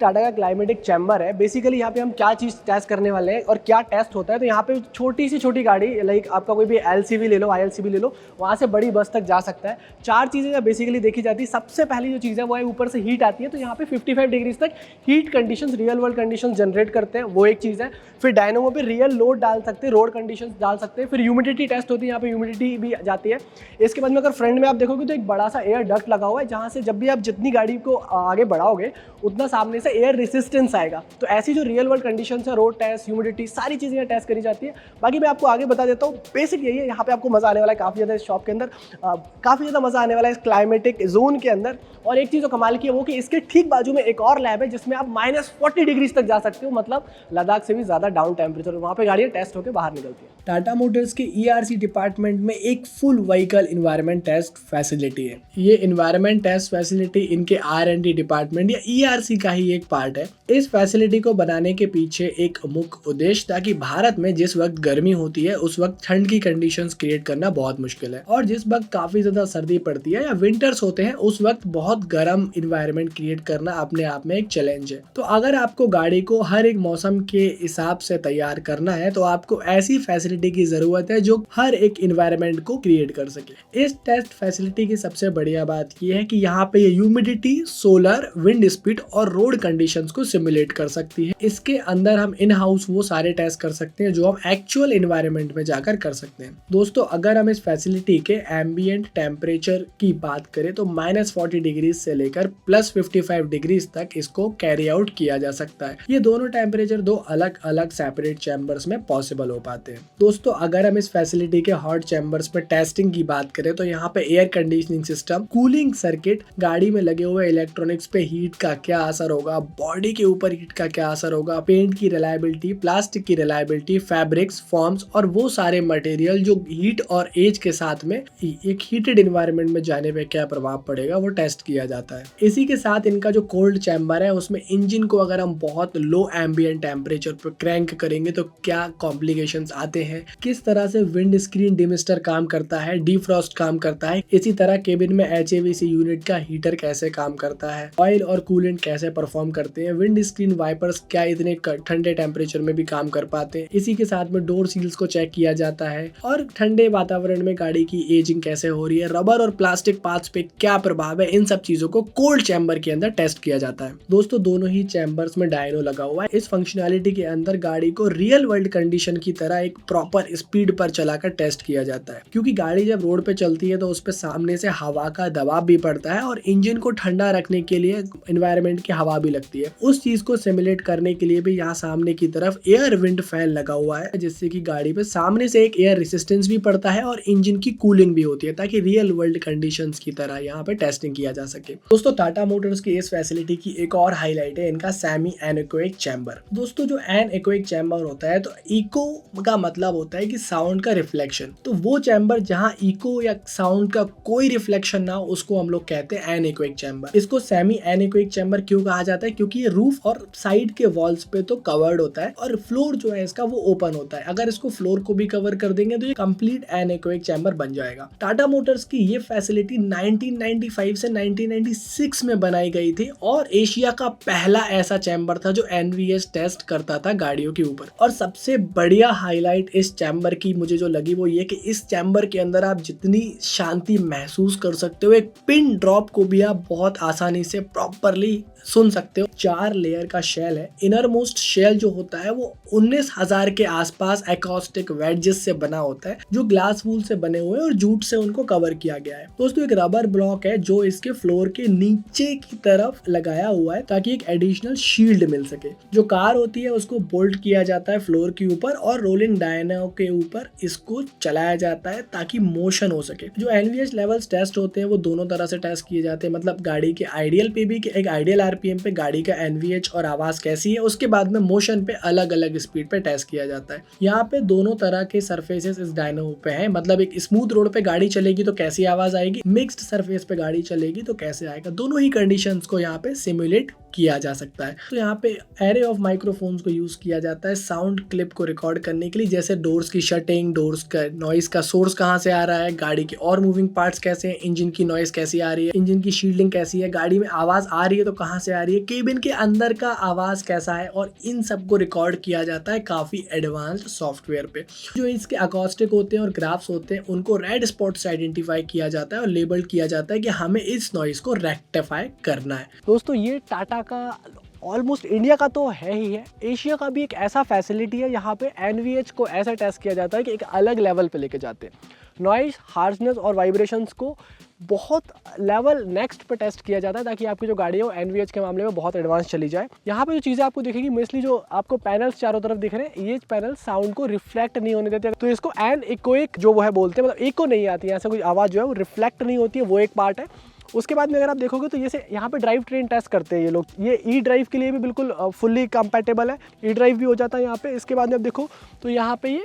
टाटा का climatic chamber है। Basically यहाँ पे हम क्या चीज़ टेस्ट करने वाले हैं और क्या टेस्ट होता है, तो यहाँ पे छोटी सी छोटी गाड़ी लाइक आपका कोई भी एलसीवी ले लो, आईएलसीवी ले लो, वहाँ से बड़ी बस तक जा सकता है। 4 चीज़ें बेसिकली देखी जाती है। सबसे पहली जो चीज़ है वो है ऊपर से हीट आती है, तो यहाँ पे 55 डिग्रीज तक heat conditions, real world conditions generate करते हैं, वो एक चीज़ है। फिर डायनोमो पे रियल लोड डाल सकते हैं, रोड कंडीशंस डाल सकते हैं। फिर ह्यूमिडिटी टेस्ट होती है, यहाँ पे ह्यूमिडिटी भी जाती है। इसके बाद में अगर फ्रंट में आप देखोगे तो एक बड़ा सा एयर डक्ट लगा हुआ है, जहाँ से जब भी आप जितनी गाड़ी को आगे बढ़ाओगे उतना सामने से एयर रेसिस्टेंस आएगा। तो ऐसी जो रियल वर्ल्ड कंडीशंस है, रोड टेस्ट, ह्यूमिडिटी, सारी चीज़ें यहाँ टेस्ट करी जाती है। बाकी मैं आपको आगे बता देता हूँ, बेसिक यही है। यहाँ पे आपको मज़ा आने वाला है काफ़ी ज़्यादा इस शॉप के अंदर, काफ़ी ज़्यादा मज़ा आने वाला है इस क्लाइमेटिक जोन के अंदर। और एक चीज़ जो कमाल की है वो कि इसके ठीक बाजू में एक और लैब है जिसमें आप -40 डिग्रीज तक जा सकते हो, मतलब लद्दाख से भी ज़्यादा डाउन टेम्परेचर, वहाँ पे गाड़ियाँ टेस्ट होकर बाहर निकलती है। टाटा मोटर्स के ERC डिपार्टमेंट में एक full vehicle environment test facility है। ये इन्वायरमेंट टेस्ट फैसिलिटी इनके R&D डिपार्टमेंट या ERC का ही एक पार्ट है। इस फैसिलिटी को बनाने के पीछे एक मुख्य उद्देश्य, ताकि भारत में जिस वक्त गर्मी होती है उस वक्त ठंड की कंडीशंस क्रिएट करना बहुत मुश्किल है, और जिस वक्त काफी ज्यादा सर्दी पड़ती है या विंटर्स होते हैं उस वक्त बहुत गर्म इन्वायरमेंट क्रिएट करना अपने आप में एक चैलेंज है। तो अगर आपको गाड़ी को हर एक मौसम के हिसाब से तैयार करना है तो आपको ऐसी फैसिलिटी की जरूरत है जो हर एक इन्वायरमेंट को क्रिएट कर सके। इस टेस्ट फैसिलिटी की सबसे बढ़िया बात यह है कि यहाँ पे ह्यूमिडिटी, सोलर, विंड स्पीड और रोड कंडीशंस को सिमुलेट कर सकती है। इसके अंदर हम इन हाउस वो सारे टेस्ट कर सकते हैं जो हम एक्चुअल एनवायरनमेंट में जाकर कर सकते हैं। दोस्तों, अगर हम इस फैसिलिटी के एम्बिएंट टेम्परेचर की बात करें तो -40 डिग्री से लेकर +55 डिग्रीज तक इसको कैरी आउट किया जा सकता है। ये दोनों टेम्परेचर दो अलग अलग सेपरेट चैम्बर्स में पॉसिबल हो पाते हैं। दोस्तों, अगर हम इस फैसिलिटी के हॉट चैम्बर्स में टेस्टिंग की बात करें तो यहाँ पे air conditioning system, cooling circuit, गाड़ी में लगे हुए इलेक्ट्रॉनिक्स पे हीट का क्या असर होगा, बॉडी के ऊपर हीट का क्या असर होगा, पेंट की रिलायबिलिटी, प्लास्टिक की रिलायबिलिटी, फैब्रिक्स, फॉर्म्स और वो सारे मटेरियल जो हीट और एज के साथ में एक हीटेड एनवायरनमेंट में जाने पे क्या प्रभाव पड़ेगा वो टेस्ट किया जाता है। इसी के साथ इनका जो कोल्ड चैम्बर है उसमें इंजन को अगर हम बहुत लो एम्बिएंट टेम्परेचर पर क्रैंक करेंगे तो क्या कॉम्प्लिकेशंस आते हैं, किस तरह से विंड स्क्रीन डिमिस्टर काम करता है, डिफ्रॉस्ट काम करता है, इसी तरह केबिन में HAVC यूनिट का हीटर कैसे काम करता है, ऑयल और कूलेंट कैसे परफॉर्म करते हैं, विंड स्क्रीन वाइपर्स क्या इतने ठंडे टेम्परेचर में भी काम कर पाते हैं। इसी के साथ में डोर सील्स को चेक किया जाता है और ठंडे वातावरण में गाड़ी की एजिंग कैसे हो रही है, रबर और प्लास्टिक पार्ट्स पे क्या प्रभाव है, इन सब चीजों को कोल्ड चैम्बर के अंदर टेस्ट किया जाता है। दोस्तों, दोनों ही चैम्बर्स में डायनो लगा हुआ है। इस फंक्शनैलिटी के अंदर गाड़ी को रियल वर्ल्ड कंडीशन की तरह एक प्रॉपर स्पीड पर चलाकर टेस्ट किया जाता है, क्योंकि गाड़ी जब रोड पे चलती है तो उस पे सामने से हवा का दबाव भी पड़ता है और इंजन को ठंडा रखने के लिए एनवायरनमेंट की हवा भी लगती है। उस चीज को सिमुलेट करने के लिए भी यहाँ सामने की तरफ एयर विंड फैन लगा हुआ है, जिससे कि गाड़ी पे सामने से एक एयर रेसिस्टेंस भी पड़ता है और इंजन की कूलिंग भी होती है, ताकि रियल वर्ल्ड कंडीशंस की तरह यहाँ पे टेस्टिंग किया जा सके। दोस्तों, टाटा मोटर्स की इस फैसिलिटी की एक और हाईलाइट है इनका सेमी एनेकोइक चैम्बर। दोस्तों, जो एनेकोइक चैम्बर होता है, तो इको का मतलब होता है कि साउंड का रिफ्लेक्शन। तो वो चैम्बर जहाँ इको या साउंड का कोई रिफ्लेक्शन ना हो उसको हम लोग कहते हैं एनेकोइक चैम्बर। इसको सेमी एनेकोइक चैम्बर क्यों कहा जाता है? क्योंकि ये रूफ और साइड के वॉल्स पे तो कवर्ड होता है और फ्लोर जो है इसका वो ओपन होता है। अगर इसको फ्लोर को भी कवर कर देंगे तो ये कंप्लीट एनेकोइक चैम्बर बन जाएगा। टाटा मोटर्स की ये फैसिलिटी 1995 से 1996 में बनाई गई थी और एशिया का पहला ऐसा चैम्बर था जो NVH टेस्ट करता था गाड़ियों के ऊपर। और सबसे बढ़िया हाईलाइट इस चैम्बर की मुझे जो लगी वो ये कि इस चैम्बर के अंदर आप जितनी शांति महसूस कर सकते हो, एक पिन ड्रॉप को भी आप बहुत आसानी से प्रॉपरली सुन सकते हो। 4 लेयर का शेल है। इनर मोस्ट शेल जो होता है वो 19,000 के आसपास एकॉस्टिक वेडजेस से बना होता है, जो ग्लास वूल से बने हुए हैं और जूट से उनको कवर किया गया है। दोस्तों, एक रबर ब्लॉक है जो इसके फ्लोर के नीचे की तरफ लगाया हुआ है ताकि एक एडिशनल शील्ड मिल सके। जो कार होती है उसको बोल्ट किया जाता है फ्लोर के ऊपर और रोलिंग डायनो के ऊपर इसको चलाया जाता है ताकि मोशन हो सके। जो NVH लेवल्स टेस्ट होते हैं वो दोनों तरह से टेस्ट किए जाते हैं, मतलब गाड़ी के आइडियल पे भी, एक आइडियल RPM पे गाड़ी का NVH और आवाज कैसी है, उसके बाद में मोशन पे अलग अलग स्पीड पे टेस्ट किया जाता है। यहाँ पे दोनों तरह के सरफेसेस इस डायनो पे हैं, मतलब एक स्मूथ रोड पे गाड़ी चलेगी तो कैसी आवाज आएगी, मिक्स्ड सरफेस पे गाड़ी चलेगी तो कैसे आएगा। दोनों ही कंडीशंस को यहाँ पे सिमुलेट किया जा सकता है। तो यहाँ पे एरे ऑफ माइक्रोफोन्स को यूज किया जाता है साउंड क्लिप को रिकॉर्ड करने के लिए, जैसे जैसे डोर्स की शटिंग, डोर्स का नॉइस का सोर्स कहाँ से आ रहा है, गाड़ी के और मूविंग पार्ट्स कैसे हैं, इंजन की नॉइस कैसी आ रही है, इंजन की शील्डिंग कैसी है, गाड़ी में आवाज आ रही है तो कहाँ से आ रही है, केबिन के अंदर का आवाज कैसा है, और इन सबको रिकॉर्ड किया जाता है काफी एडवांस्ड सॉफ्टवेयर पे। जो इसके अकॉस्टिक होते हैं और ग्राफ्स होते हैं उनको रेड स्पॉट से आइडेंटिफाई किया जाता है और लेबल किया जाता है कि हमें इस नॉइस को रेक्टिफाई करना है। दोस्तों ये टाटा का ऑलमोस्ट इंडिया का तो है ही है, एशिया का भी एक ऐसा फैसिलिटी है यहाँ पे NVH को ऐसा टेस्ट किया जाता है कि एक अलग लेवल पे लेके जाते हैं। नॉइस, हार्शनेस और वाइब्रेशंस को बहुत लेवल नेक्स्ट पे टेस्ट किया जाता है ताकि आपकी जो गाड़ी है वो NVH के मामले में बहुत एडवांस चली जाए। यहाँ पे जो चीज़ें आपको दिखेगी मोस्टली जो आपको पैनल्स चारों तरफ दिख रहे हैं, ये पैनल साउंड को रिफ्लेक्ट नहीं होने देते, तो इसको इकोइक जो वो है बोलते हैं, मतलब इको नहीं आती है, ऐसा कोई आवाज़ जो है वो रिफ्लेक्ट नहीं होती है, वो एक पार्ट है। उसके बाद में अगर आप देखोगे तो जैसे यहाँ पे ड्राइव ट्रेन टेस्ट करते हैं ये लोग, ये ई ड्राइव के लिए भी बिल्कुल फुल्ली कंपैटिबल है, ई ड्राइव भी हो जाता है यहाँ पे। इसके बाद में आप देखो तो यहाँ पे ये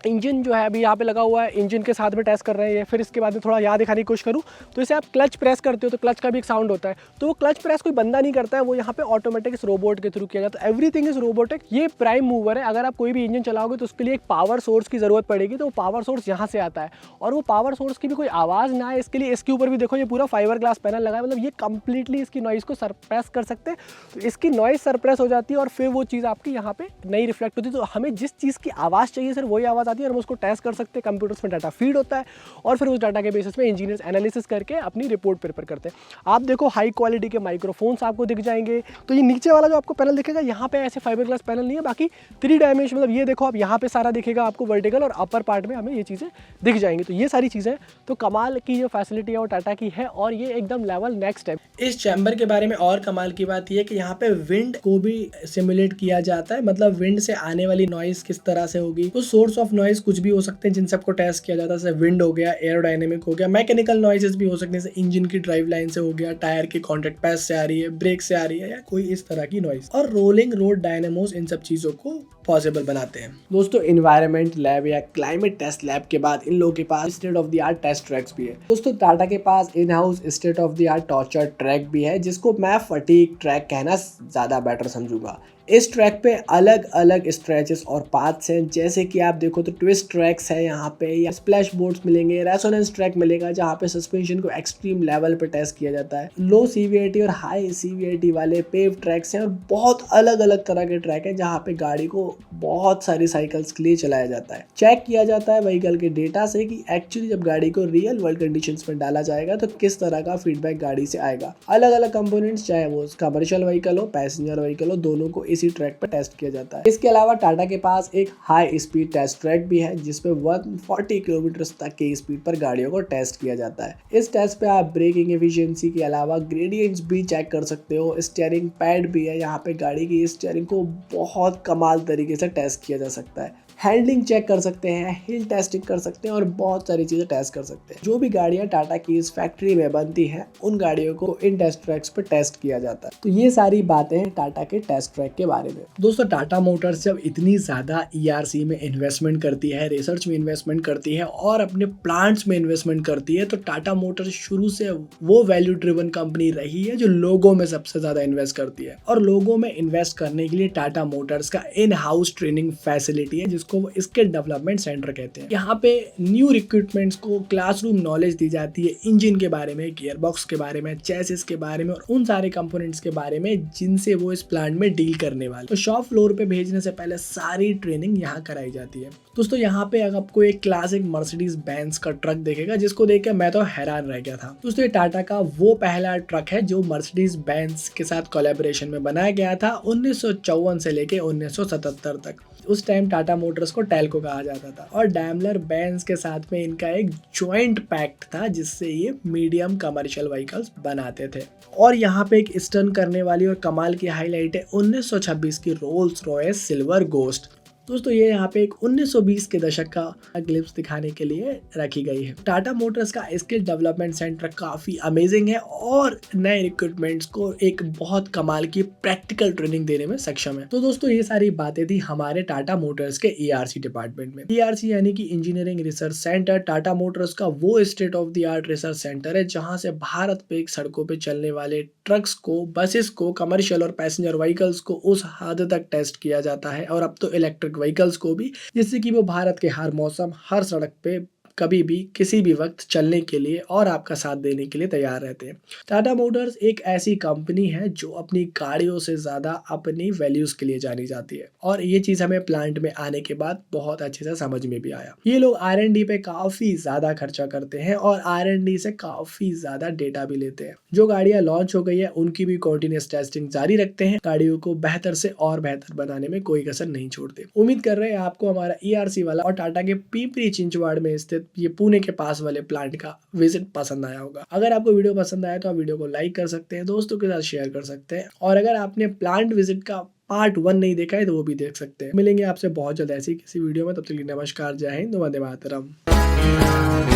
इंजन जो है अभी यहाँ पे लगा हुआ है, इंजन के साथ में टेस्ट कर रहे हैं ये। फिर इसके बाद में थोड़ा याद दिखाने की कोशिश करूँ तो जैसे आप क्लच प्रेस करते हो तो क्लच का भी एक साउंड होता है, तो वो क्लच प्रेस कोई बंदा नहीं करता है, वो यहाँ पे ऑटोमेटिक इस रोबोट के थ्रू किया जाता है। Everything is robotic. ये प्राइम मूवर है, अगर आप कोई भी इंजन चलाओगे तो उसके लिए एक पावर सोर्स की जरूरत पड़ेगी, तो वो पावर सोर्स यहाँ से आता है, और वो पावर सोर्स की भी कोई आवाज़ ना है इसके लिए इसके ऊपर भी देखो ये पूरा फाइबर ग्लास पैनल लगा है, मतलब ये कंप्लीटली इसकी नॉइस को सरप्रेस कर सकते हैं। तो इसकी नॉइस सरप्रेस हो जाती है और फिर वो चीज़ आपकी यहाँ पे नहीं रिफ्लेक्ट होती, तो हमें जिस चीज़ की आवाज़ चाहिए सिर्फ वही आवाज़ आती है और हम उसको टेस्ट कर सकते हैं। कंप्यूटर्स में डाटा फीड होता है और फिर उस डाटा के बेसिस पे इंजीनियर्स एनालिसिस करके अपनी रिपोर्ट प्रिपेयर करते हैं। आप देखो हाई क्वालिटी के माइक्रोफोन्स आपको दिख जाएंगे। तो ये नीचे वाला जो आपको पैनल दिखेगा यहाँ पे ऐसे फाइबर ग्लास पैनल नहीं है, बाकी 3 डायमेंशन, मतलब ये देखो आप यहाँ पे सारा दिखेगा आपको वर्टिकल, और अपर पार्ट में हमें ये चीज़ें दिख जाएंगी। तो ये सारी चीज़ें तो कमाल की जो फैसिलिटी है वो टाटा की है, और ये एकदम लेवल नेक्स्ट है। इस चैम्बर के बारे में और कमाल की बात यह है कि यहाँ पे विंड को भी सिमुलेट किया जाता है, मतलब विंड से आने वाली नॉइस किस तरह से होगी। तो सोर्स ऑफ नॉइस कुछ भी हो सकते हैं जिन सबको टेस्ट किया जाता है, जैसे विंड हो गया, एरोडायनेमिक हो गया, मैकेनिकल नॉइसेस भी हो सकते हैं, जैसे इंजन की ड्राइव लाइन से हो गया, टायर के कॉन्टैक्ट पैच से आ रही है, ब्रेक से आ रही है, या कोई इस तरह की नॉइस। और रोलिंग रोड डायनेमोस इन सब चीजों को पॉसिबल बनाते हैं। दोस्तों एनवायरनमेंट लैब या क्लाइमेट टेस्ट लैब के बाद इन लोगों के पास state of the art test tracks भी है। दोस्तों टाटा के पास in house state of the art torture track भी है, जिसको मैं फटीग ट्रैक कहना ज्यादा बेटर समझूंगा। इस ट्रैक पे अलग अलग स्ट्रेचेस और पाथ्स हैं, जैसे कि आप देखो तो ट्विस्ट ट्रैक्स है यहाँ पे, या स्प्लैश बोर्ड्स मिलेंगे, रेसोनेंस ट्रैक मिलेगा जहाँ पे सस्पेंशन को एक्सट्रीम लेवल पे टेस्ट किया जाता है, लो सीवीएटी और हाई सीवीएटी वाले पेव ट्रैक्स हैं, और बहुत अलग अलग तरह के ट्रैक हैं जहाँ पे गाड़ी को बहुत सारी साइकिल्स के लिए चलाया जाता है। चेक किया जाता है व्हीकल के डेटा से कि एक्चुअली जब गाड़ी को रियल वर्ल्ड कंडीशंस में डाला जाएगा तो किस तरह का फीडबैक गाड़ी से आएगा। अलग अलग कंपोनेंट्स, चाहे वो कमर्शियल व्हीकल हो, पैसेंजर व्हीकल हो, दोनों को इसी ट्रैक पर टेस्ट किया जाता है। इसके अलावा टाटा के पास एक हाई स्पीड टेस्ट ट्रैक भी है, जिसपे 140 किलोमीटर तक की स्पीड पर गाड़ियों को टेस्ट किया जाता है। इस टेस्ट पे आप ब्रेकिंग एफिशिएंसी के अलावा ग्रेडियंट्स भी चेक कर सकते हो। स्टीयरिंग पैड भी है, यहाँ पे गाड़ी की स्टीयरिंग को बहुत कमाल तरीके से टेस्ट किया जा सकता है। हैंडलिंग चेक कर सकते हैं, हिल टेस्टिंग कर सकते हैं, और बहुत सारी चीजें टेस्ट कर सकते हैं। जो भी गाड़ियां टाटा की इस फैक्ट्री में बनती हैं उन गाड़ियों को इन टेस्ट ट्रैक्स पे टेस्ट किया जाता है। तो ये सारी बातें हैं टाटा के टेस्ट ट्रैक के बारे में। दोस्तों टाटा मोटर्स जब इतनी ज्यादा ERC में इन्वेस्टमेंट करती है, रिसर्च में इन्वेस्टमेंट करती है और अपने प्लांट्स में इन्वेस्टमेंट करती है, तो टाटा मोटर्स शुरू से वो वैल्यू ड्रिवन कंपनी रही है जो लोगों में सबसे ज्यादा इन्वेस्ट करती है। और लोगों में इन्वेस्ट करने के लिए टाटा मोटर्स का इन हाउस ट्रेनिंग फैसिलिटी है, जिसको स्किल डेवलपमेंट सेंटर कहते हैं। यहाँ पे न्यू रिक्रूटमेंट्स को क्लासरूम नॉलेज दी जाती है इंजन के बारे में, गियरबॉक्स के बारे में, चेसिस के बारे में, और उन सारे कंपोनेंट्स के बारे में जिनसे वो इस प्लांट में डील करने वाले। तो शॉप फ्लोर पे भेजने से पहले सारी ट्रेनिंग यहाँ कराई जाती है। दोस्तों यहाँ पे अगर आपको एक क्लासिक मर्सिडीज बेंज का ट्रक देखेगा, जिसको देख के मैं तो हैरान रह गया था। दोस्तों ये टाटा का वो पहला ट्रक है जो मर्सिडीज बेंज के साथ कोलैबोरेशन में बनाया गया था 1954 से लेके 1977 तक। उस टाइम टाटा मोटर्स को टेल्को कहा जाता था, और डैमलर बेंज के साथ में इनका एक जॉइंट पैक्ट था जिससे ये मीडियम कमर्शियल व्हीकल्स बनाते थे। और यहाँ पे एक स्टन करने वाली और कमाल की हाईलाइट है 1926 की रोल्स रॉयस सिल्वर गोस्ट। दोस्तों ये यहाँ पे एक 1920 के दशक का ग्लिप्स दिखाने के लिए रखी गई है। टाटा मोटर्स का स्किल डेवलपमेंट सेंटर काफी अमेजिंग है और नए रिक्रूटमेंट्स को एक बहुत कमाल की प्रैक्टिकल ट्रेनिंग देने में सक्षम है। तो दोस्तों ये सारी बातें थी हमारे टाटा मोटर्स के ERC डिपार्टमेंट में। ERC यानी कि engineering research centre Tata Motors का वो state of the art research centre है जहाँ से भारत पे सड़कों पे चलने वाले ट्रक्स को, बसेस को, कमर्शियल और पैसेंजर व्हीकल्स को उस हद तक टेस्ट किया जाता है, और अब तो इलेक्ट्रिक व्हीकल्स को भी, जिससे कि वो भारत के हर मौसम, हर सड़क पे कभी भी किसी भी वक्त चलने के लिए और आपका साथ देने के लिए तैयार रहते हैं। टाटा मोटर्स एक ऐसी कंपनी है जो अपनी गाड़ियों से ज़्यादा अपनी वैल्यूज़ के लिए जानी जाती है और ये चीज़ हमें प्लांट में आने के बाद बहुत अच्छे से समझ में भी आया। ये लोग R&D पे काफ़ी ज़्यादा खर्चा करते हैं और R&D से काफ़ी ज़्यादा डेटा भी लेते हैं। जो गाड़ियाँ लॉन्च हो गई है उनकी भी कंटिन्यूअस टेस्टिंग जारी रखते हैं, गाड़ियों को बेहतर से और बेहतर बनाने में कोई कसर नहीं छोड़ते। उम्मीद कर रहे हैं आपको हमारा ERC वाला और टाटा के पिंपरी चिंचवाड़ में स्थित ये पुणे के पास वाले प्लांट का विजिट पसंद आया होगा। अगर आपको वीडियो पसंद आया तो आप वीडियो को लाइक कर सकते हैं, दोस्तों के साथ शेयर कर सकते हैं और अगर आपने प्लांट विजिट का पार्ट 1 नहीं देखा है तो वो भी देख सकते हैं। मिलेंगे आपसे बहुत जल्द ऐसी किसी वीडियो में, तब तक के लिए नमस्कार, जय हिंद, वंदे मातरम।